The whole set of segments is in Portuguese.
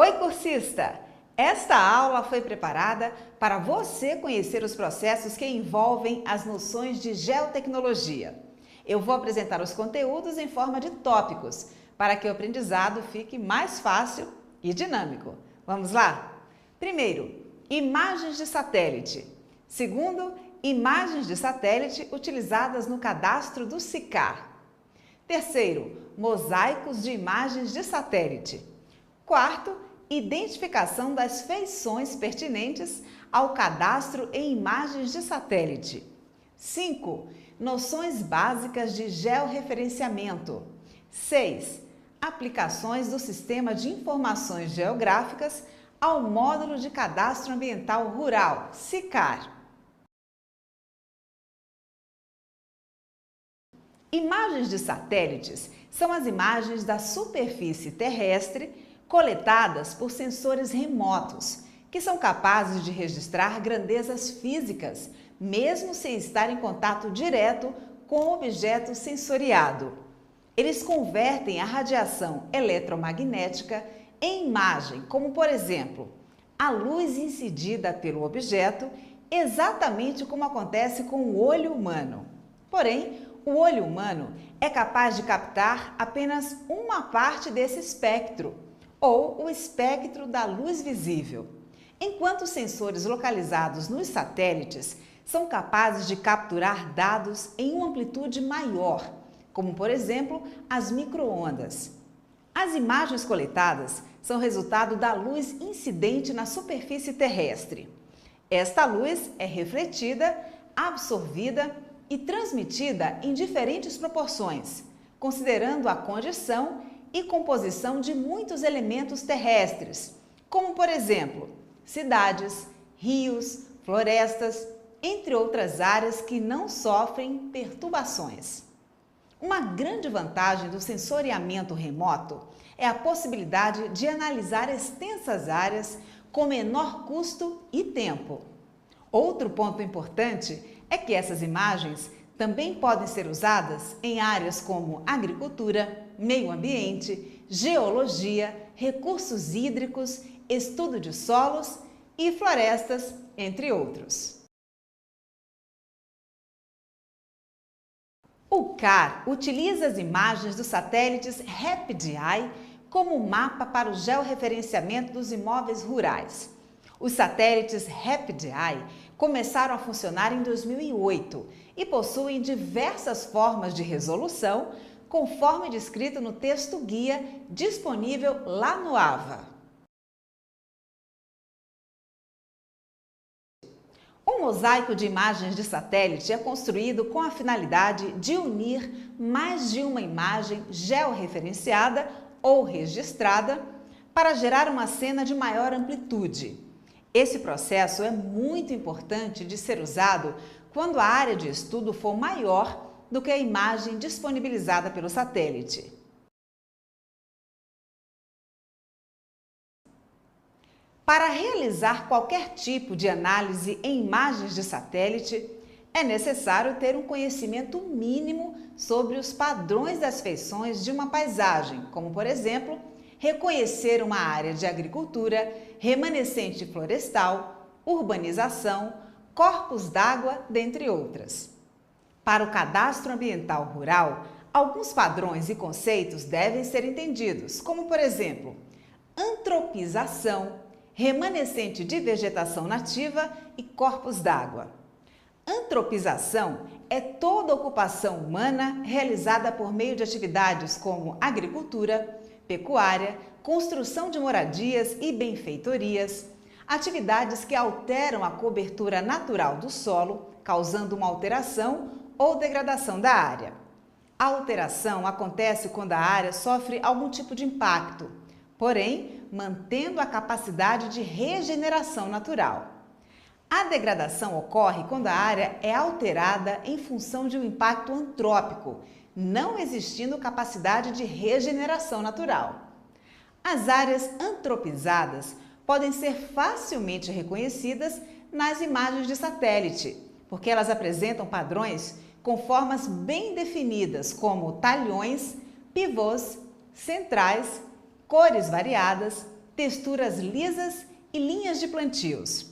Oi, cursista! Esta aula foi preparada para você conhecer os processos que envolvem as noções de geotecnologia. Eu vou apresentar os conteúdos em forma de tópicos, para que o aprendizado fique mais fácil e dinâmico. Vamos lá? Primeiro, imagens de satélite. Segundo, imagens de satélite utilizadas no cadastro do SICAR. Terceiro, mosaicos de imagens de satélite. Quarto, identificação das feições pertinentes ao cadastro em imagens de satélite. 5. Noções básicas de georreferenciamento. 6. Aplicações do Sistema de Informações Geográficas ao Módulo de Cadastro Ambiental Rural, SICAR. Imagens de satélites são as imagens da superfície terrestre coletadas por sensores remotos, que são capazes de registrar grandezas físicas, mesmo sem estar em contato direto com o objeto sensoriado. Eles convertem a radiação eletromagnética em imagem, como por exemplo, a luz incidida pelo objeto, exatamente como acontece com o olho humano. Porém, o olho humano é capaz de captar apenas uma parte desse espectro, ou o espectro da luz visível, enquanto os sensores localizados nos satélites são capazes de capturar dados em uma amplitude maior, como por exemplo as micro-ondas. As imagens coletadas são resultado da luz incidente na superfície terrestre. Esta luz é refletida, absorvida e transmitida em diferentes proporções, considerando a condição e composição de muitos elementos terrestres, como por exemplo, cidades, rios, florestas, entre outras áreas que não sofrem perturbações. Uma grande vantagem do sensoriamento remoto é a possibilidade de analisar extensas áreas com menor custo e tempo. Outro ponto importante é que essas imagens também podem ser usadas em áreas como agricultura, meio ambiente, geologia, recursos hídricos, estudo de solos e florestas, entre outros. O CAR utiliza as imagens dos satélites RapidEye como mapa para o georreferenciamento dos imóveis rurais. Os satélites RapidEye começaram a funcionar em 2008 e possuem diversas formas de resolução, conforme descrito no texto guia disponível lá no AVA. Um mosaico de imagens de satélite é construído com a finalidade de unir mais de uma imagem georreferenciada ou registrada para gerar uma cena de maior amplitude. Esse processo é muito importante de ser usado quando a área de estudo for maior do que a imagem disponibilizada pelo satélite. Para realizar qualquer tipo de análise em imagens de satélite, é necessário ter um conhecimento mínimo sobre os padrões das feições de uma paisagem, como por exemplo, reconhecer uma área de agricultura, remanescente florestal, urbanização, corpos d'água, dentre outras. Para o cadastro ambiental rural, alguns padrões e conceitos devem ser entendidos, como por exemplo, antropização, remanescente de vegetação nativa e corpos d'água. Antropização é toda ocupação humana realizada por meio de atividades como agricultura, pecuária, construção de moradias e benfeitorias, atividades que alteram a cobertura natural do solo, causando uma alteração ou degradação da área. A alteração acontece quando a área sofre algum tipo de impacto, porém, mantendo a capacidade de regeneração natural. A degradação ocorre quando a área é alterada em função de um impacto antrópico, não existindo capacidade de regeneração natural. As áreas antropizadas podem ser facilmente reconhecidas nas imagens de satélite, porque elas apresentam padrões com formas bem definidas, como talhões, pivôs, centrais, cores variadas, texturas lisas e linhas de plantios.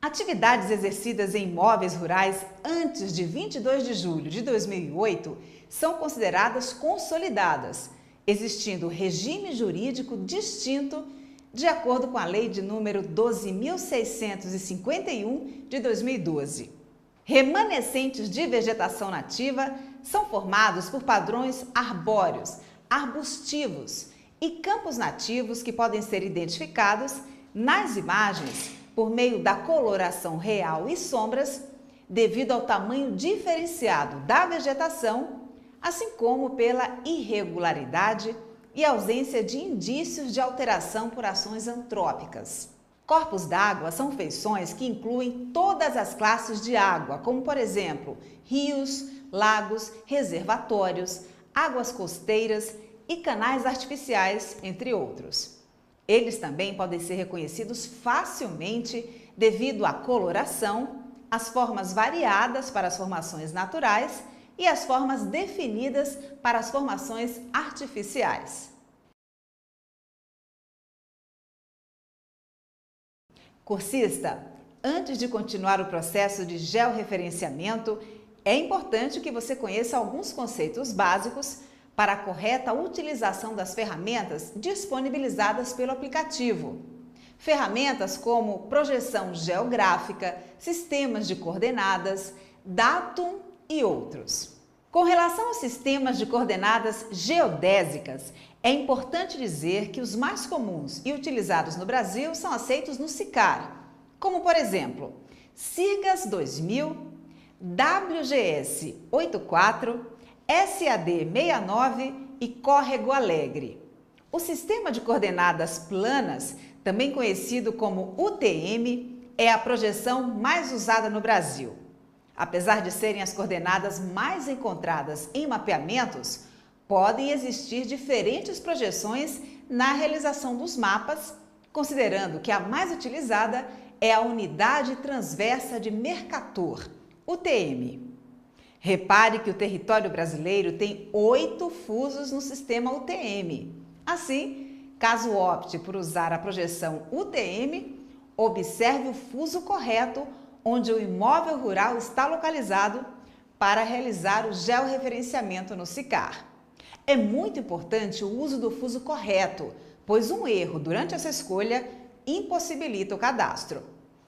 Atividades exercidas em imóveis rurais antes de 22 de julho de 2008 são consideradas consolidadas, existindo regime jurídico distinto de acordo com a Lei de número 12.651 de 2012. Remanescentes de vegetação nativa são formados por padrões arbóreos, arbustivos e campos nativos que podem ser identificados nas imagens por meio da coloração real e sombras, devido ao tamanho diferenciado da vegetação, assim como pela irregularidade e ausência de indícios de alteração por ações antrópicas. Corpos d'água são feições que incluem todas as classes de água, como por exemplo, rios, lagos, reservatórios, águas costeiras e canais artificiais, entre outros. Eles também podem ser reconhecidos facilmente devido à coloração, às formas variadas para as formações naturais e às formas definidas para as formações artificiais. Cursista, antes de continuar o processo de georreferenciamento, é importante que você conheça alguns conceitos básicos para a correta utilização das ferramentas disponibilizadas pelo aplicativo. Ferramentas como projeção geográfica, sistemas de coordenadas, datum e outros. Com relação aos sistemas de coordenadas geodésicas, é importante dizer que os mais comuns e utilizados no Brasil são aceitos no SICAR, como por exemplo, SIRGAS 2000, WGS 84, SAD 69 e Córrego Alegre. O sistema de coordenadas planas, também conhecido como UTM, é a projeção mais usada no Brasil. Apesar de serem as coordenadas mais encontradas em mapeamentos, podem existir diferentes projeções na realização dos mapas, considerando que a mais utilizada é a Unidade Transversa de Mercator, UTM. Repare que o território brasileiro tem 8 fusos no sistema UTM. Assim, caso opte por usar a projeção UTM, observe o fuso correto onde o imóvel rural está localizado para realizar o georreferenciamento no SICAR. É muito importante o uso do fuso correto, pois um erro durante essa escolha impossibilita o cadastro.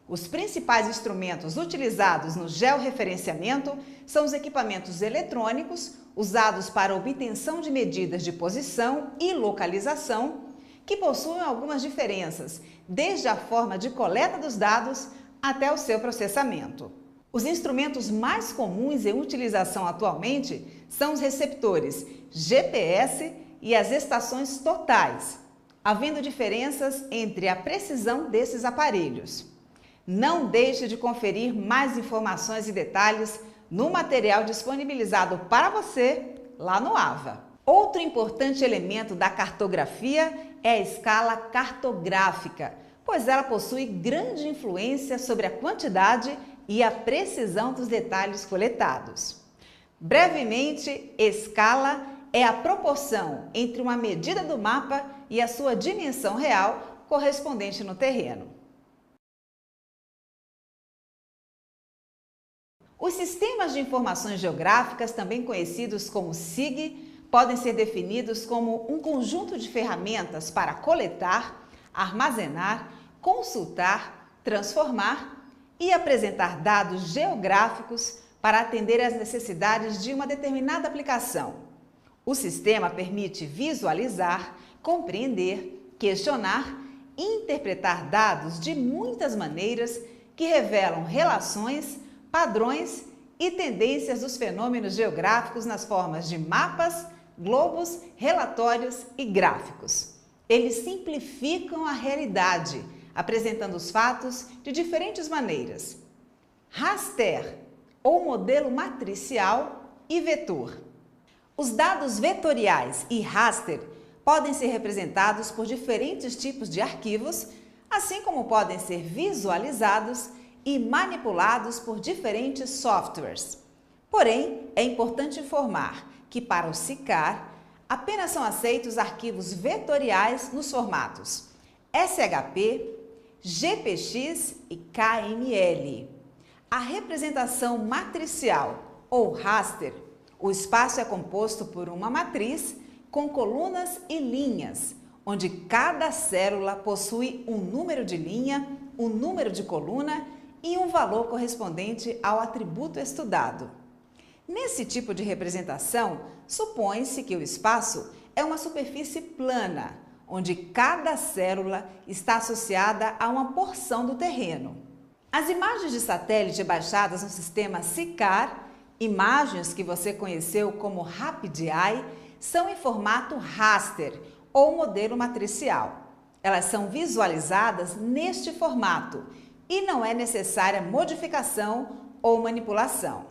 Os principais instrumentos utilizados no georreferenciamento são os equipamentos eletrônicos usados para obtenção de medidas de posição e localização, que possuem algumas diferenças, desde a forma de coleta dos dados até o seu processamento. Os instrumentos mais comuns em utilização atualmente são os receptores GPS e as estações totais, havendo diferenças entre a precisão desses aparelhos. Não deixe de conferir mais informações e detalhes no material disponibilizado para você lá no AVA. Outro importante elemento da cartografia é a escala cartográfica, pois ela possui grande influência sobre a quantidade e a precisão dos detalhes coletados. Brevemente, escala é a proporção entre uma medida do mapa e a sua dimensão real correspondente no terreno. Os sistemas de informações geográficas, também conhecidos como SIG, podem ser definidos como um conjunto de ferramentas para coletar, armazenar, consultar, transformar e apresentar dados geográficos para atender às necessidades de uma determinada aplicação. O sistema permite visualizar, compreender, questionar e interpretar dados de muitas maneiras que revelam relações, padrões e tendências dos fenômenos geográficos nas formas de mapas, globos, relatórios e gráficos. Eles simplificam a realidade, apresentando os fatos de diferentes maneiras. Raster, ou modelo matricial, e vetor. Os dados vetoriais e raster podem ser representados por diferentes tipos de arquivos, assim como podem ser visualizados e manipulados por diferentes softwares. Porém, é importante informar que para o SICAR, apenas são aceitos arquivos vetoriais nos formatos SHP, GPX e KML. A representação matricial ou raster, o espaço é composto por uma matriz com colunas e linhas, onde cada célula possui um número de linha, um número de coluna e um valor correspondente ao atributo estudado. Nesse tipo de representação, supõe-se que o espaço é uma superfície plana, onde cada célula está associada a uma porção do terreno. As imagens de satélite baixadas no sistema SICAR, imagens que você conheceu como RapidEye, são em formato raster ou modelo matricial. Elas são visualizadas neste formato e não é necessária modificação ou manipulação.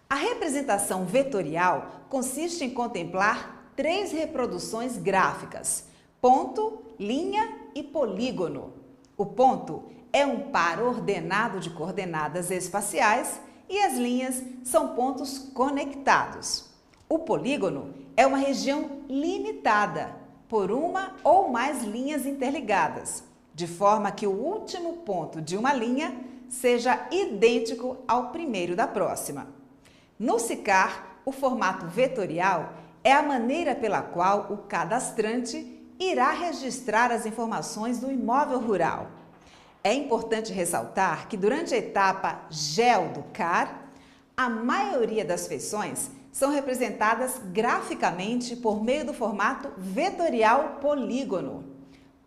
A representação vetorial consiste em contemplar 3 reproduções gráficas: ponto, linha e polígono. O ponto é um par ordenado de coordenadas espaciais e as linhas são pontos conectados. O polígono é uma região limitada por uma ou mais linhas interligadas, de forma que o último ponto de uma linha seja idêntico ao primeiro da próxima. No SICAR, o formato vetorial é a maneira pela qual o cadastrante irá registrar as informações do imóvel rural. É importante ressaltar que durante a etapa GEO do CAR, a maioria das feições são representadas graficamente por meio do formato vetorial polígono.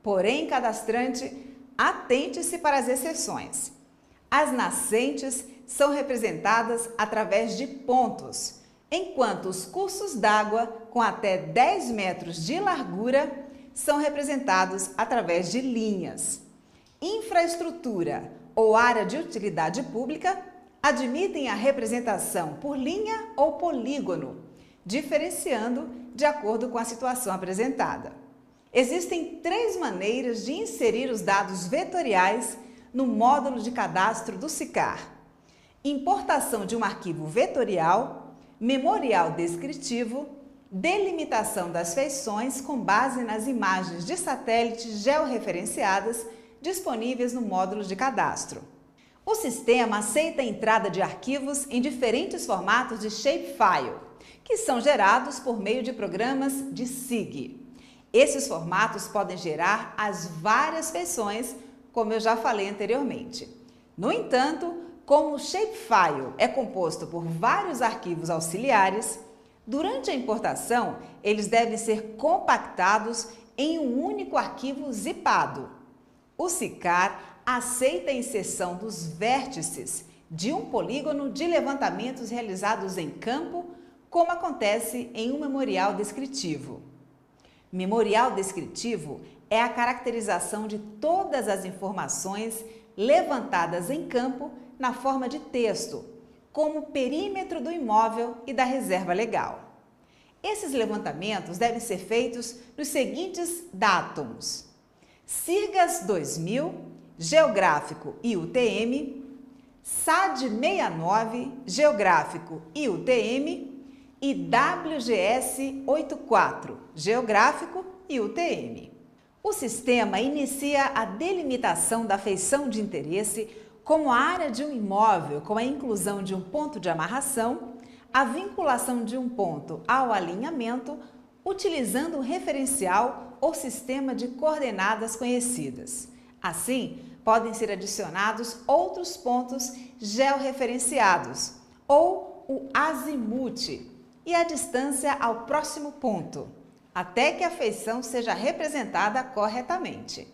Porém, cadastrante, atente-se para as exceções. As nascentes são representadas através de pontos, enquanto os cursos d'água com até 10 metros de largura são representados através de linhas. Infraestrutura ou área de utilidade pública admitem a representação por linha ou polígono, diferenciando de acordo com a situação apresentada. Existem 3 maneiras de inserir os dados vetoriais no módulo de cadastro do SICAR: importação de um arquivo vetorial, memorial descritivo, delimitação das feições com base nas imagens de satélite georreferenciadas disponíveis no módulo de cadastro. O sistema aceita a entrada de arquivos em diferentes formatos de shapefile, que são gerados por meio de programas de SIG. Esses formatos podem gerar as várias feições, como eu já falei anteriormente. No entanto, como o shapefile é composto por vários arquivos auxiliares, durante a importação, eles devem ser compactados em um único arquivo zipado. O SICAR aceita a inserção dos vértices de um polígono de levantamentos realizados em campo, como acontece em um memorial descritivo. Memorial descritivo é a caracterização de todas as informações levantadas em campo na forma de texto, como o perímetro do imóvel e da reserva legal. Esses levantamentos devem ser feitos nos seguintes dátums: CIRGAS 2000, Geográfico e UTM, SAD 69, Geográfico e UTM e WGS 84, Geográfico e UTM. O sistema inicia a delimitação da feição de interesse como a área de um imóvel com a inclusão de um ponto de amarração, a vinculação de um ponto ao alinhamento, utilizando um referencial ou sistema de coordenadas conhecidas. Assim, podem ser adicionados outros pontos georreferenciados, ou o azimute, e a distância ao próximo ponto, até que a feição seja representada corretamente.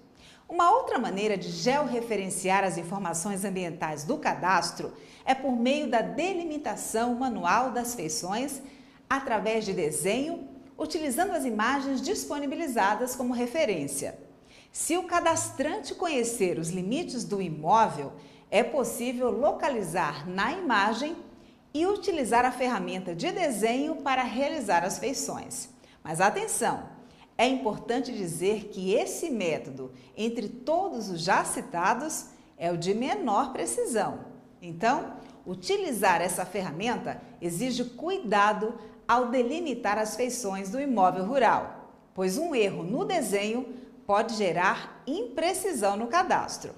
Uma outra maneira de georreferenciar as informações ambientais do cadastro é por meio da delimitação manual das feições através de desenho, utilizando as imagens disponibilizadas como referência. Se o cadastrante conhecer os limites do imóvel, é possível localizar na imagem e utilizar a ferramenta de desenho para realizar as feições. Mas atenção! É importante dizer que esse método, entre todos os já citados, é o de menor precisão. Então, utilizar essa ferramenta exige cuidado ao delimitar as feições do imóvel rural, pois um erro no desenho pode gerar imprecisão no cadastro.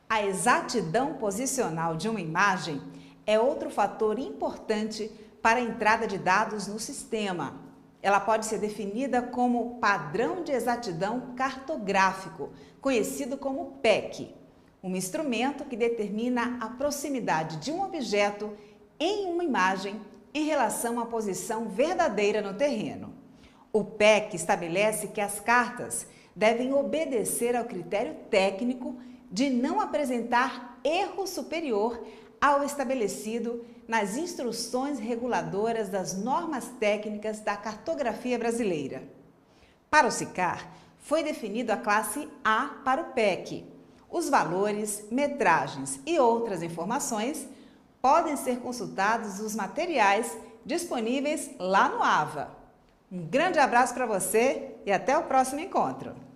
A exatidão posicional de uma imagem é outro fator importante para a entrada de dados no sistema. Ela pode ser definida como padrão de exatidão cartográfico, conhecido como PEC, um instrumento que determina a proximidade de um objeto em uma imagem em relação à posição verdadeira no terreno. O PEC estabelece que as cartas devem obedecer ao critério técnico de não apresentar erro superior ao estabelecido nas instruções reguladoras das normas técnicas da cartografia brasileira. Para o SICAR, foi definido a classe A para o PEC. Os valores, metragens e outras informações podem ser consultados nos materiais disponíveis lá no AVA. Um grande abraço para você e até o próximo encontro!